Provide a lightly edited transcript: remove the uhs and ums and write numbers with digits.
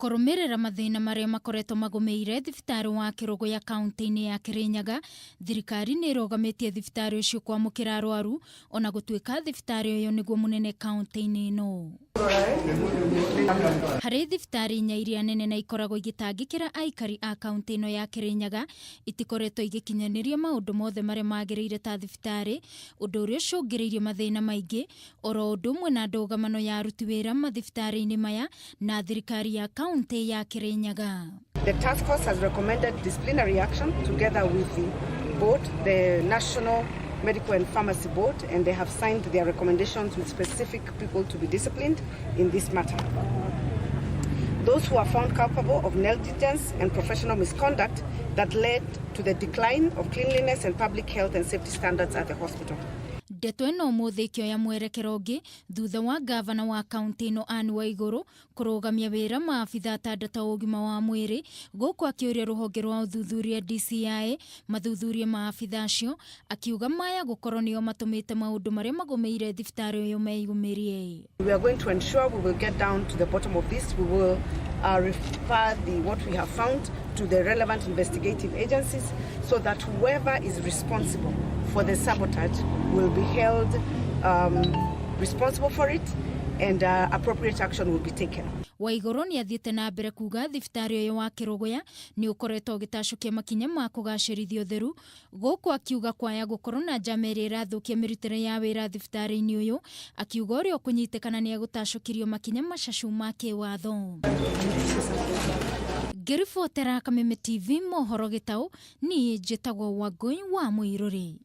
Kũrũmĩrĩra mathina marĩa makoretwo magumiire thibitari wa Kerugoya kaunti-ini ya Kirinyaga, thirikari niirugamitie thibitari ucio kwamukira arwaru ona gũtuĩka thibitari ũyũ nĩguo munene kaunti-ini ĩno. Harĩ thibitari inya iria nene na ikoragwo igĩtangĩkĩra aikari a kaunti ĩno ya Kirinyaga, itikoretwo igikinyanirie maũndũ mothe marĩa magĩrĩire ta thibitari, ũndũ ũrĩa ũcũngĩrĩirie mathĩna maingĩ, oro ũndũ ũmwe na ndũgamano ya aruti wĩra mathibitari-inĩ maya na thirikari ya kaunti ya Kirinyaga. The task force has recommended disciplinary action together with the board, the National Medical and Pharmacy Board, and they have signed their recommendations with specific people to be disciplined in this matter. Those who are found culpable of negligence and professional misconduct that led to the decline of cleanliness and public health and safety standards at the hospital. Ndeto-ino ũmũthĩ ikĩoya mwerekero ũngĩ thutha wa ngavana wa kaunti ĩno Anne Waiguru kurugamia wĩra maabitha atandatũ a ũgima wa mwĩrĩ gũkũ akĩũria rũhonge rwa ũthuthuria DCI mathuthurie maabitha acio, akiuga maya gũkorwo nĩo matũmĩte maũndũ marĩa magumiire thibitari ũyũ meigumirie. We are going to ensure we will get down to the bottom of this. We will refer what we have found to the relevant investigative agencies so that whoever is responsible for the sabotage will be held responsible for it and appropriate action will be taken. Waiguru ni athiĩte na mbere kuuga thibitari ũyũ wa Kerugoya ni ũkoretwo ũgĩtacũkia makinya ma kũgacĩrithia ũtheru, gũkũ akiuga kwaya gũkorwo na njama ĩrĩa ĩrathũkia mĩrutĩre ya wĩra thibitari-inĩ ũyũ, akiuga ũrĩa ũkũnyitĩkana nĩ egũtacũkirio makinya macacu ma kĩwatho. Ngĩribotera Kameme TV mohoro gĩtaũ, niĩ njĩtagwo Wangũi wa Mũirũrĩ.